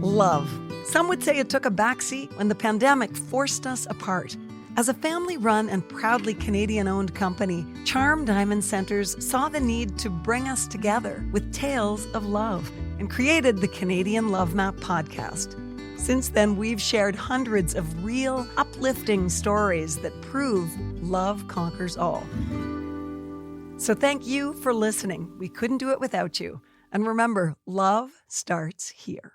Love. Some would say it took a backseat when the pandemic forced us apart. As a family-run and proudly Canadian-owned company, Charm Diamond Centers saw the need to bring us together with tales of love and created the Canadian Love Map podcast. Since then, we've shared hundreds of real, uplifting stories that prove love conquers all. So thank you for listening. We couldn't do it without you. And remember, love starts here.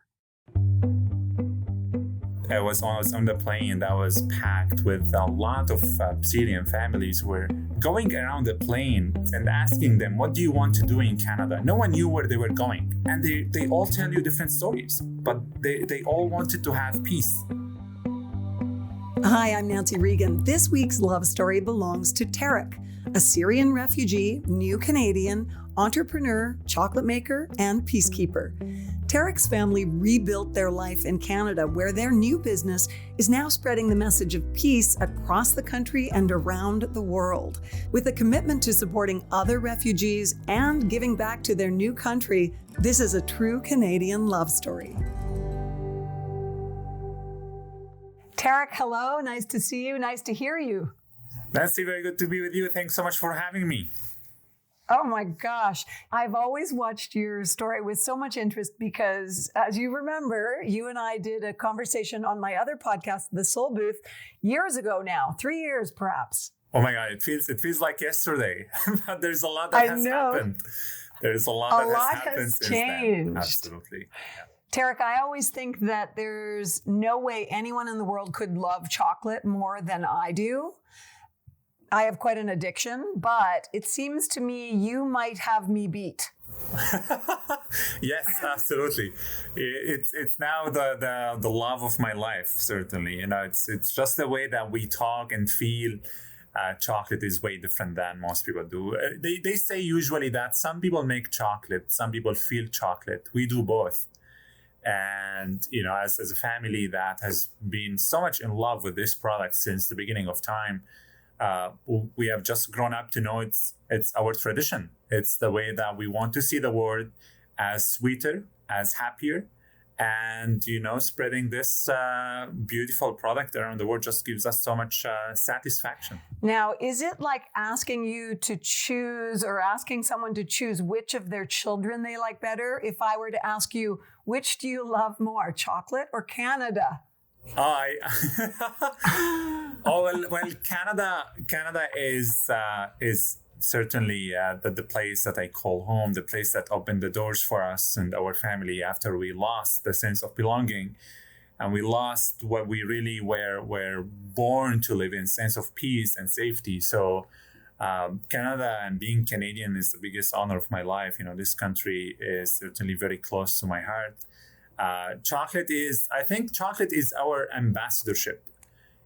I was on the plane that was packed with a lot of Syrian families who were going around the plane and asking them, what do you want to do in Canada? No one knew where they were going. And they all tell you different stories, but they all wanted to have peace. Hi, I'm Nancy Regan. This week's love story belongs to Tareq, a Syrian refugee, new Canadian, entrepreneur, chocolate maker, and peacekeeper. Tareq's family rebuilt their life in Canada, where their new business is now spreading the message of peace across the country and around the world. With a commitment to supporting other refugees and giving back to their new country, this is a true Canadian love story. Tareq, hello. Nice to see you. Nice to hear you. Nancy, very good to be with you. Thanks so much for having me. Oh my gosh. I've always watched your story with so much interest because, as you remember, you and I did a conversation on my other podcast, The Soul Booth, years ago now, 3 years perhaps. Oh my God, it feels like yesterday. But there's a lot that has happened. There's a lot that has happened since changed. Then. Absolutely. Yeah. Tareq, I always think that there's no way anyone in the world could love chocolate more than I do. I have quite an addiction, but it seems to me you might have me beat. Yes, absolutely. It's now the love of my life, certainly. You know, it's just the way that we talk and feel. Chocolate is way different than most people do. They say usually that some people make chocolate, some people feel chocolate. We do both. And, you know, as a family that has been so much in love with this product since the beginning of time, we have just grown up to know it's our tradition. It's the way that we want to see the world as sweeter, as happier. And, you know, spreading this beautiful product around the world just gives us so much satisfaction. Now, is it like asking you to choose or asking someone to choose which of their children they like better? If I were to ask you, which do you love more, chocolate or Canada? Well, Canada is certainly the place that I call home, the place that opened the doors for us and our family after we lost the sense of belonging, and we lost what we really were born to live in, sense of peace and safety. So Canada and being Canadian is the biggest honor of my life. You know, this country is certainly very close to my heart. I think chocolate is our ambassadorship.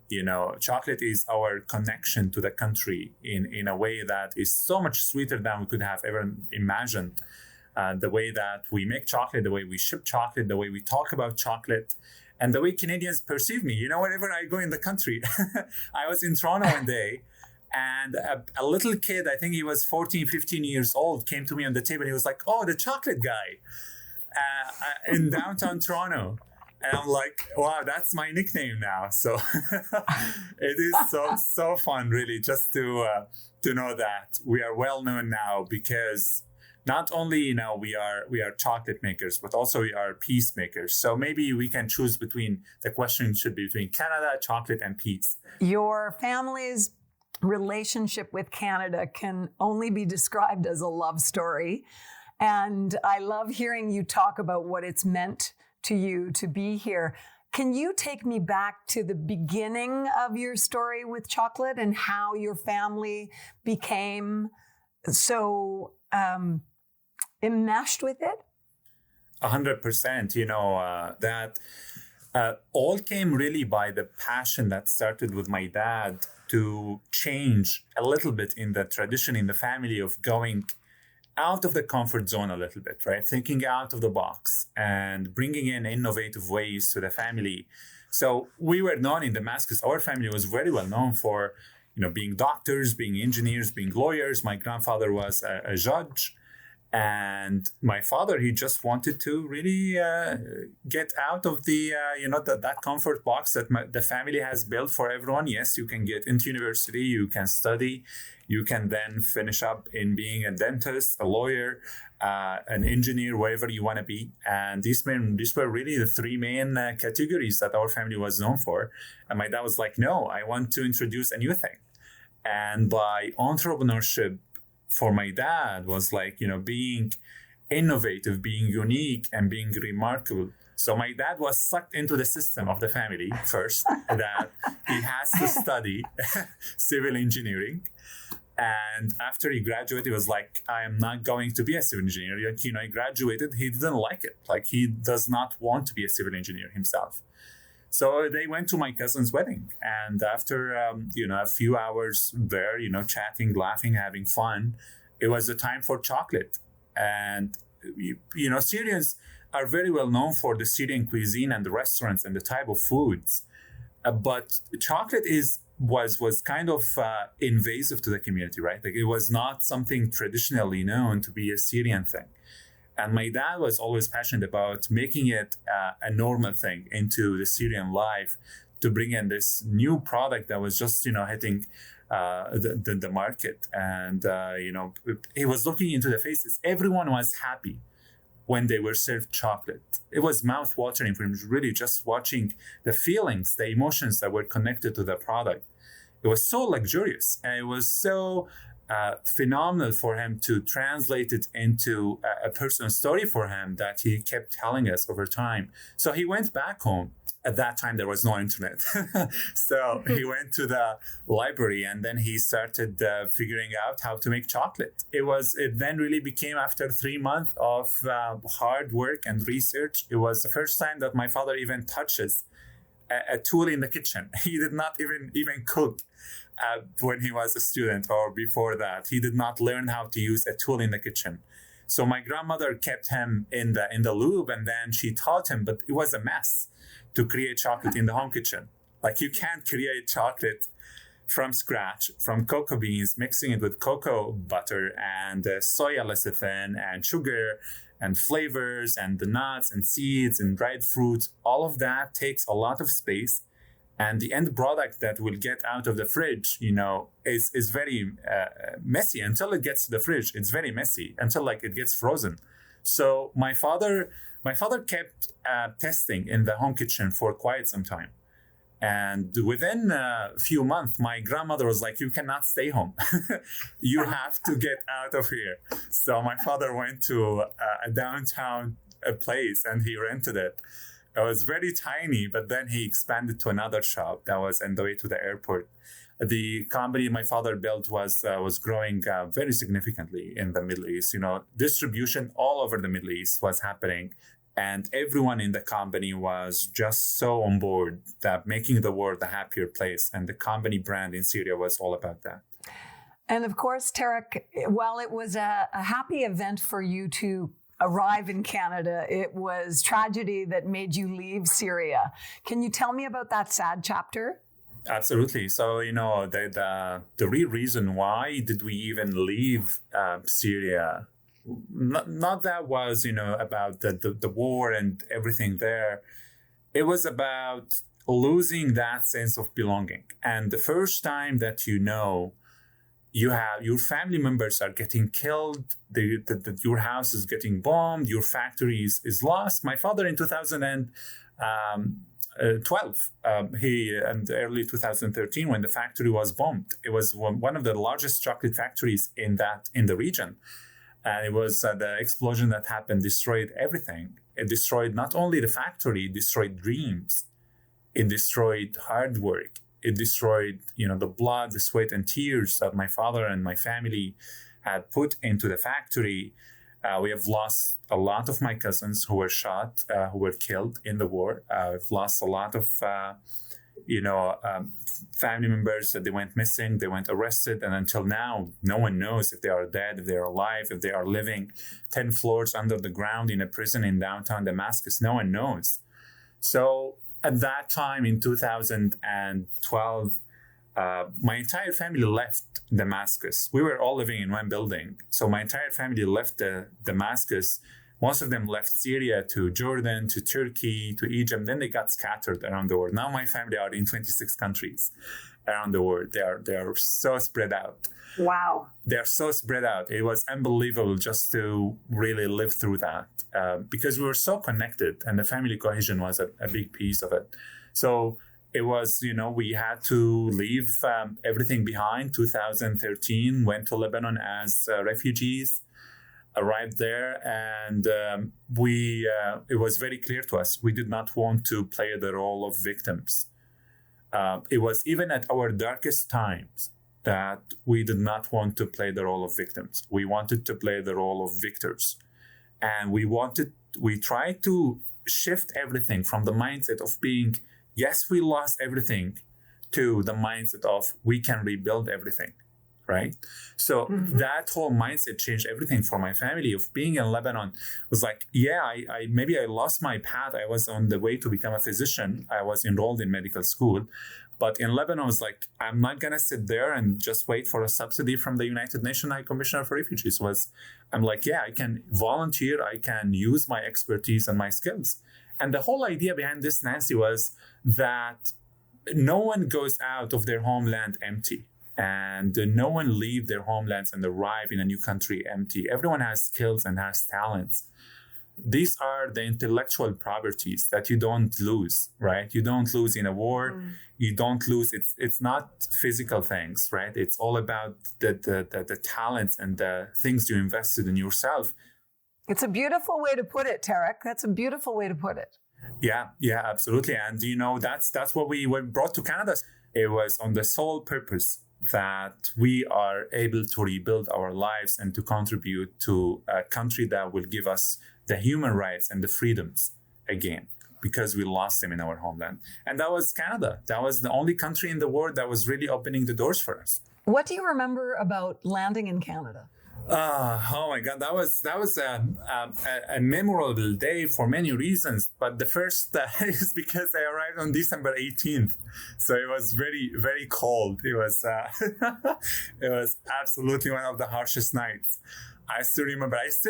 You know, chocolate is our connection to the country in a way that is so much sweeter than we could have ever imagined. The way that we make chocolate, the way we ship chocolate, the way we talk about chocolate, and the way Canadians perceive me. You know, whenever I go in the country, I was in Toronto one day, and a little kid, I think he was 14, 15 years old, came to me on the table. He was like, oh, the chocolate guy. In downtown Toronto. And I'm like, wow, that's my nickname now. So it is so fun, really, just to know that we are well known now, because not only, you know, we are chocolate makers, but also we are peacemakers. So maybe we can choose between, the question should be between Canada, chocolate, and peace. Your family's relationship with Canada can only be described as a love story. And I love hearing you talk about what it's meant to you to be here. Can you take me back to the beginning of your story with chocolate and how your family became so enmeshed with it? 100%. You know, that all came really by the passion that started with my dad to change a little bit in the tradition in the family of going out of the comfort zone a little bit, right? Thinking out of the box and bringing in innovative ways to the family. So we were known in Damascus. Our family was very well known for, you know, being doctors, being engineers, being lawyers. My grandfather was a judge. And my father, he just wanted to really get out of the, that comfort box that the family has built for everyone. Yes, you can get into university, you can study, you can then finish up in being a dentist, a lawyer, an engineer, wherever you want to be. And these were really the three main categories that our family was known for. And my dad was like, no, I want to introduce a new thing. And by entrepreneurship, for my dad was like, being innovative, being unique, and being remarkable. So my dad was sucked into the system of the family first, that he has to study civil engineering. And after he graduated, he was like, I am not going to be a civil engineer. He graduated, he didn't like it. Like, he does not want to be a civil engineer himself. So they went to my cousin's wedding. And after, a few hours there, chatting, laughing, having fun, it was the time for chocolate. And, Syrians are very well known for the Syrian cuisine and the restaurants and the type of foods. But chocolate was kind of invasive to the community, right? Like, it was not something traditionally known to be a Syrian thing. And my dad was always passionate about making it a normal thing into the Syrian life, to bring in this new product that was just, hitting the market. And, he was looking into the faces. Everyone was happy when they were served chocolate. It was mouth-watering for him, really just watching the feelings, the emotions that were connected to the product. It was so luxurious, and it was so phenomenal for him to translate it into a personal story for him that he kept telling us over time. So he went back home. At that time, there was no internet. So he went to the library, and then he started figuring out how to make chocolate. It then really became, after 3 months of hard work and research, it was the first time that my father even touches a tool in the kitchen. He did not even cook when he was a student, or before that. He did not learn how to use a tool in the kitchen. So my grandmother kept him in the loop, and then she taught him, but it was a mess to create chocolate in the home kitchen. Like, you can't create chocolate from scratch, from cocoa beans, mixing it with cocoa butter and soya lecithin and sugar and flavors and the nuts and seeds and dried fruits. All of that takes a lot of space. And the end product that will get out of the fridge, is very messy until it gets to the fridge. It's very messy until it gets frozen. So my father kept testing in the home kitchen for quite some time. And within a few months, my grandmother was like, you cannot stay home. You have to get out of here. So my father went to a downtown place, and he rented it. It was very tiny, but then he expanded to another shop that was on the way to the airport. The company my father built was growing very significantly in the Middle East. Distribution all over the Middle East was happening. And everyone in the company was just so on board that making the world a happier place. And the company brand in Syria was all about that. And of course, Tareq, while it was a happy event for you to arrive in Canada, it was tragedy that made you leave Syria. Can you tell me about that sad chapter? Absolutely. So, the real reason why did we even leave Syria, not that was, about the war and everything there. It was about losing that sense of belonging. And the first time that you have your family members are getting killed, your house is getting bombed, your factory is lost. My father in 2012, and early 2013, when the factory was bombed, it was one of the largest chocolate factories in the region. And it was the explosion that happened destroyed everything. It destroyed not only the factory, it destroyed dreams. It destroyed hard work. It destroyed, the blood, the sweat, and tears that my father and my family had put into the factory. We have lost a lot of my cousins who were shot, who were killed in the war. We've lost a lot of, family members that they went missing, they went arrested, and until now, no one knows if they are dead, if they are alive, if they are living 10 floors under the ground in a prison in downtown Damascus. No one knows. So at that time in 2012, My entire family left Damascus. We were all living in one building. So my entire family left Damascus. Most of them left Syria to Jordan, to Turkey, to Egypt. Then they got scattered around the world. Now my family are in 26 countries around the world. They are so spread out. Wow. They're so spread out. It was unbelievable just to really live through that because we were so connected, and the family cohesion was a big piece of it. So it was, we had to leave everything behind. 2013, went to Lebanon as refugees, arrived there, and it was very clear to us we did not want to play the role of victims. It was even at our darkest times that we did not want to play the role of victims. We wanted to play the role of victors. And we tried to shift everything from the mindset of being, yes, we lost everything, to the mindset of we can rebuild everything, right? So that whole mindset changed everything for my family. Of being in Lebanon was like, maybe I lost my path. I was on the way to become a physician. I was enrolled in medical school. But in Lebanon, I was like, I'm not going to sit there and just wait for a subsidy from the United Nations High Commissioner for Refugees. I'm like, I can volunteer. I can use my expertise and my skills. And the whole idea behind this, Nancy, was that no one goes out of their homeland empty. And no one leave their homelands and arrive in a new country empty. Everyone has skills and has talents. These are the intellectual properties that you don't lose, right? You don't lose in a war. You don't lose. It's not physical things, right? It's all about the talents and the things you invested in yourself. It's a beautiful way to put it, Tareq. That's a beautiful way to put it. Yeah, absolutely. And that's what we were brought to Canada. It was on the sole purpose that we are able to rebuild our lives and to contribute to a country that will give us the human rights and the freedoms again, because we lost them in our homeland. And that was Canada. That was the only country in the world that was really opening the doors for us. What do you remember about landing in Canada? Oh my God, that was a memorable day for many reasons. But the first is because I arrived on December 18th, so it was very, very cold. It was it was absolutely one of the harshest nights. I still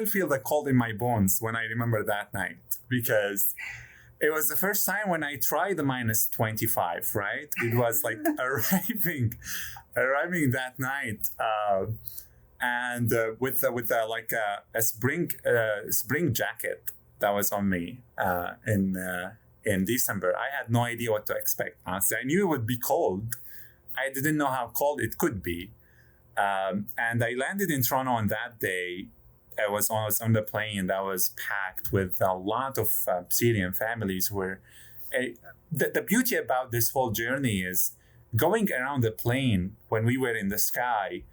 feel the cold in my bones when I remember that night, because it was the first time when I tried the minus 25. Right, it was like arriving that night. And with a spring jacket that was on me in December. I had no idea what to expect. Honestly, I knew it would be cold. I didn't know how cold it could be. And I landed in Toronto on that day. I was on the plane that was packed with a lot of Syrian families. The beauty about this whole journey is going around the plane when we were in the sky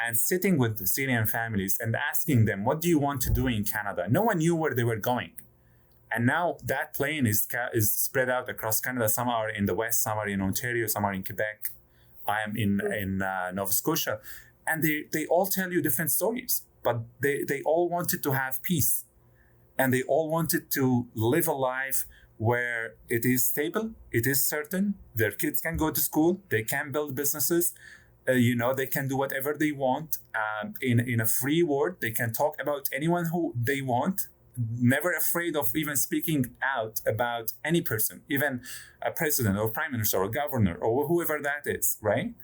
and sitting with the Syrian families and asking them, what do you want to do in Canada? No one knew where they were going. And now that plane is spread out across Canada. Some are in the West, some are in Ontario, some are in Quebec. I am in Nova Scotia. And they all tell you different stories, but they all wanted to have peace. And they all wanted to live a life where it is stable, it is certain, their kids can go to school, they can build businesses, they can do whatever they want in a free world. They can talk about anyone who they want, never afraid of even speaking out about any person, even a president or prime minister or governor or whoever that is, right?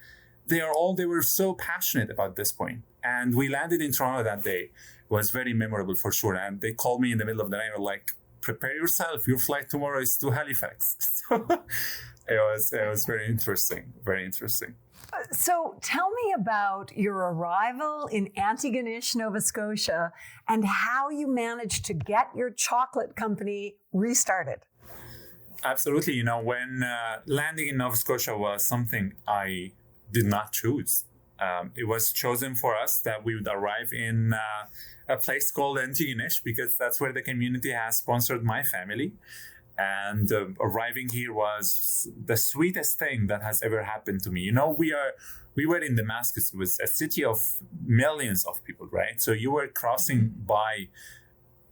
They were so passionate about this point. And we landed in Toronto that day. It was very memorable for sure. And they called me in the middle of the night, like, prepare yourself. Your flight tomorrow is to Halifax. So it was very interesting, very interesting. So tell me about your arrival in Antigonish, Nova Scotia, and how you managed to get your chocolate company restarted. Absolutely. When landing in Nova Scotia was something I did not choose. It was chosen for us that we would arrive in a place called Antigonish, because that's where the community has sponsored my family. And arriving here was the sweetest thing that has ever happened to me. We were in Damascus. It was a city of millions of people, right? So you were crossing by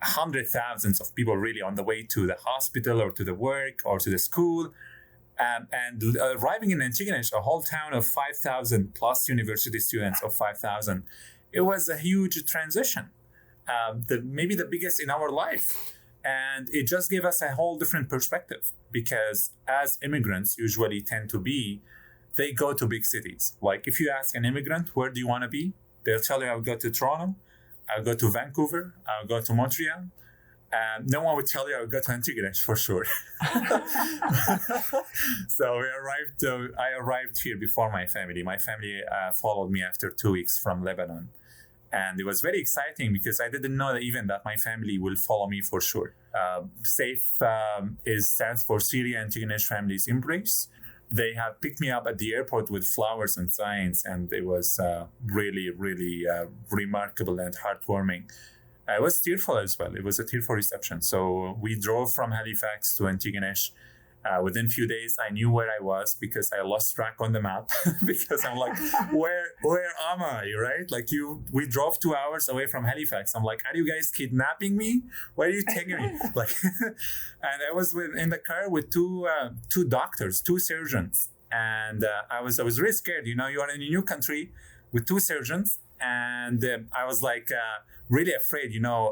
hundreds of thousands of people really on the way to the hospital or to the work or to the school. And arriving in Antigonish, a whole town of 5,000 plus university students of 5,000, it was a huge transition, maybe the biggest in our life. And it just gave us a whole different perspective, because as immigrants usually tend to be, they go to big cities. Like if you ask an immigrant, where do you want to be? They'll tell you, I'll go to Toronto, I'll go to Vancouver, I'll go to Montreal. No one would tell you I would go to Antigonish for sure. So I arrived here before my family. My family followed me after 2 weeks from Lebanon. And it was very exciting because I didn't know that my family will follow me for sure. SAFE stands for Syria Antigonish Families Embrace. They have picked me up at the airport with flowers and signs, and it was really, really remarkable and heartwarming. I was tearful as well. It was a tearful reception. So we drove from Halifax to Antigonish. Within a few days, I knew where I was because I lost track on the map because I'm like, where am I, right? Like we drove 2 hours away from Halifax. I'm like, are you guys kidnapping me? Where are you taking me? Like, and I was in the car with two doctors, two surgeons. And I was really scared. You are in a new country with two surgeons. And I was like really afraid, I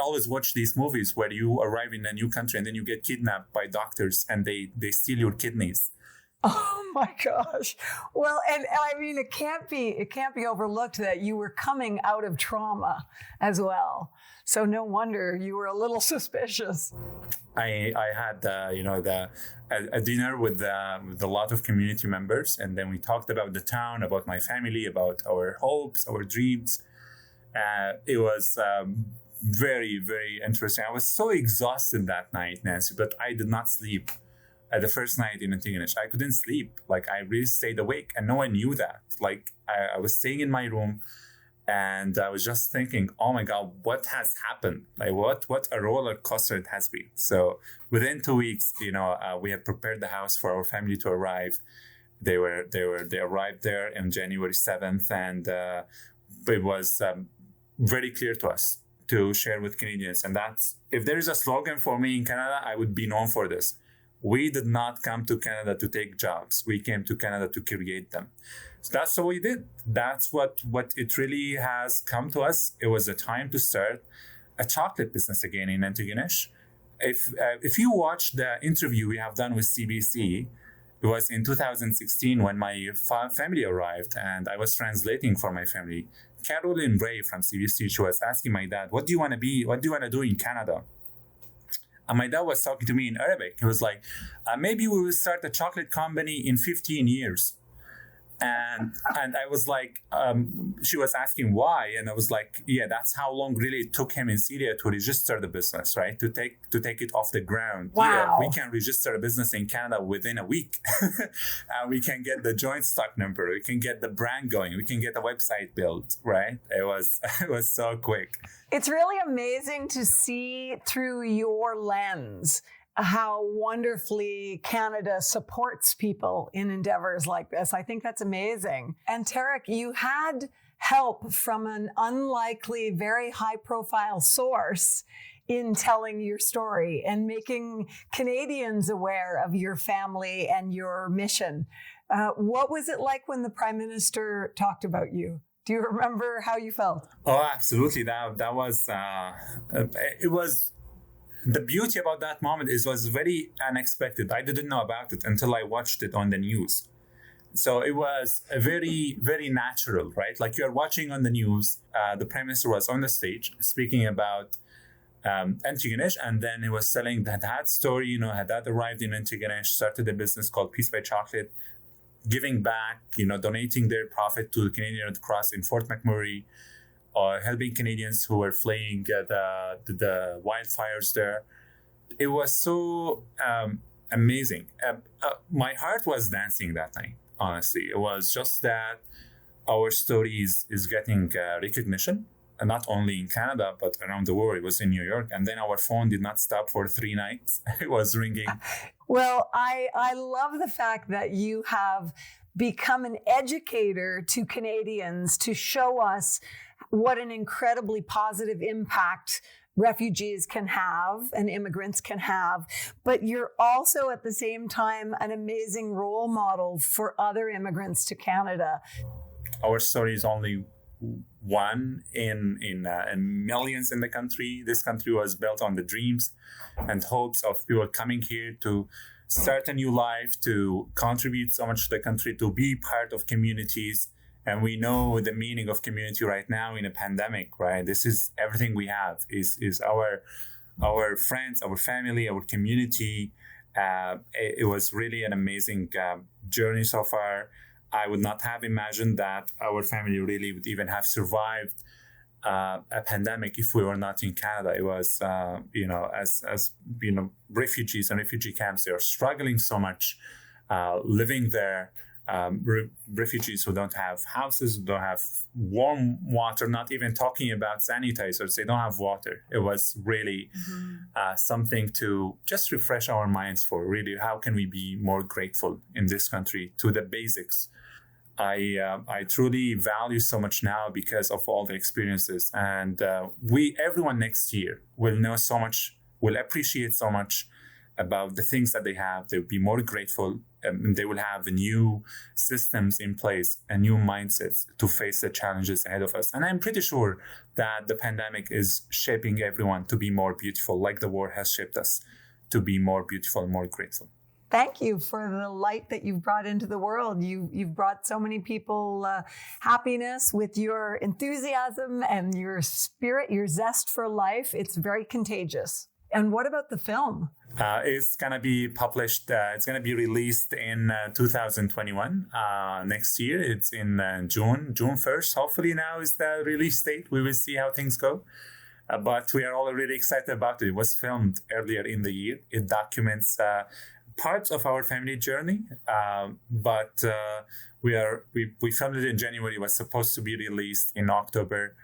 always watch these movies where you arrive in a new country and then you get kidnapped by doctors and they steal your kidneys. Oh my gosh. Well, and I mean, it can't be overlooked that you were coming out of trauma as well. So no wonder you were a little suspicious. I had, a dinner with a lot of community members, and then we talked about the town, about my family, about our hopes, our dreams. It was very, very interesting. I was so exhausted that night, Nancy, but I did not sleep. The first night in Antigonish, I couldn't sleep. Like, I really stayed awake, and no one knew that. Like, I was staying in my room, and I was just thinking, oh my God, what has happened? Like, what a roller coaster it has been. So within 2 weeks, we had prepared the house for our family to arrive. They arrived there on January 7th, and it was very clear to us to share with Canadians. And that's, if there is a slogan for me in Canada, I would be known for this. We did not come to Canada to take jobs. We came to Canada to create them. So that's what we did. That's what it really has come to us. It was a time to start a chocolate business again in Antigonish. If you watch the interview we have done with CBC, it was in 2016 when my family arrived and I was translating for my family. Caroline Ray from CBC, she was asking my dad, what do you want to be? What do you want to do in Canada? And my dad was talking to me in Arabic. He was like, maybe we will start a chocolate company in 15 years. And I was like, she was asking why. And I was like, yeah, that's how long really it took him in Syria to register the business, right? To take it off the ground. Wow. Yeah, we can register a business in Canada within a week. We can get the joint stock number. We can get the brand going. We can get a website built, right? It was so quick. It's really amazing to see through your lens how wonderfully Canada supports people in endeavors like this. I think that's amazing. And Tareq, you had help from an unlikely, very high-profile source in telling your story and making Canadians aware of your family and your mission. What was it like when the Prime Minister talked about you? Do you remember how you felt? Oh, absolutely. That was, it was, the beauty about that moment was very unexpected. I didn't know about it until I watched it on the news. So it was a very, very natural, right? Like you're watching on the news, the Prime Minister was on the stage speaking about Antigonish, and then he was telling the Hadhad story. Hadhad arrived in Antigonish, started a business called Peace by Chocolate, giving back, donating their profit to the Canadian Red Cross in Fort McMurray, or helping Canadians who were fleeing the wildfires there. It was so amazing. My heart was dancing that night, honestly. It was just that our story is getting recognition, and not only in Canada, but around the world. It was in New York, and then our phone did not stop for 3 nights. It was ringing. Well, I love the fact that you have become an educator to Canadians to show us what an incredibly positive impact refugees can have and immigrants can have, but you're also at the same time an amazing role model for other immigrants to Canada. Our story is only one in millions in the country. This country was built on the dreams and hopes of people coming here to start a new life, to contribute so much to the country, to be part of communities. And we know the meaning of community right now in a pandemic, right? This is everything we have is our friends, our family, our community. It was really an amazing journey so far. I would not have imagined that our family really would even have survived a pandemic if we were not in Canada. It was, as refugees and refugee camps, they are struggling so much living there. Refugees who don't have houses, who don't have warm water, not even talking about sanitizers, they don't have water. It was really something to just refresh our minds for, really, how can we be more grateful in this country to the basics. I truly value so much now because of all the experiences, and everyone next year will know so much, will appreciate so much about the things that they have. They'll be more grateful, and they will have new systems in place and new mindsets to face the challenges ahead of us. And I'm pretty sure that the pandemic is shaping everyone to be more beautiful, like the war has shaped us to be more beautiful and more grateful. Thank you for the light that you've brought into the world. You've brought so many people happiness with your enthusiasm and your spirit, your zest for life. It's very contagious. And what about the film? It's going to be published. It's going to be released in 2021 next year. It's in June 1st. Hopefully now is the release date. We will see how things go. But we are all really excited about it. It was filmed earlier in the year. It documents parts of our family journey, but we filmed it in January. It was supposed to be released in October,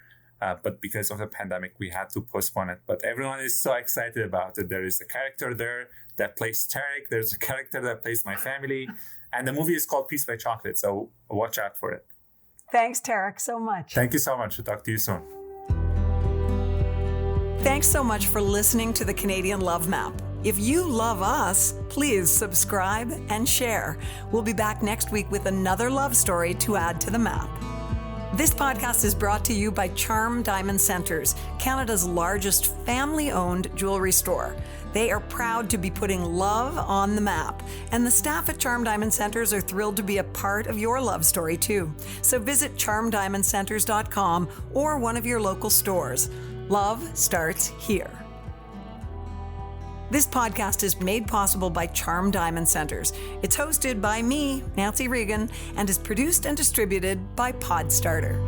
but because of the pandemic, we had to postpone it. But everyone is so excited about it. There is a character there that plays Tareq. There's a character that plays my family, and the movie is called Peace by Chocolate. So watch out for it. Thanks, Tareq, so much. Thank you so much. We'll talk to you soon. Thanks so much for listening to the Canadian Love Map. If you love us, please subscribe and share. We'll be back next week with another love story to add to the map. This podcast is brought to you by Charm Diamond Centers, Canada's largest family-owned jewelry store. They are proud to be putting love on the map, and the staff at Charm Diamond Centers are thrilled to be a part of your love story too. So visit charmdiamondcenters.com or one of your local stores. Love starts here. This podcast is made possible by Charm Diamond Centers. It's hosted by me, Nancy Regan, and is produced and distributed by Podstarter.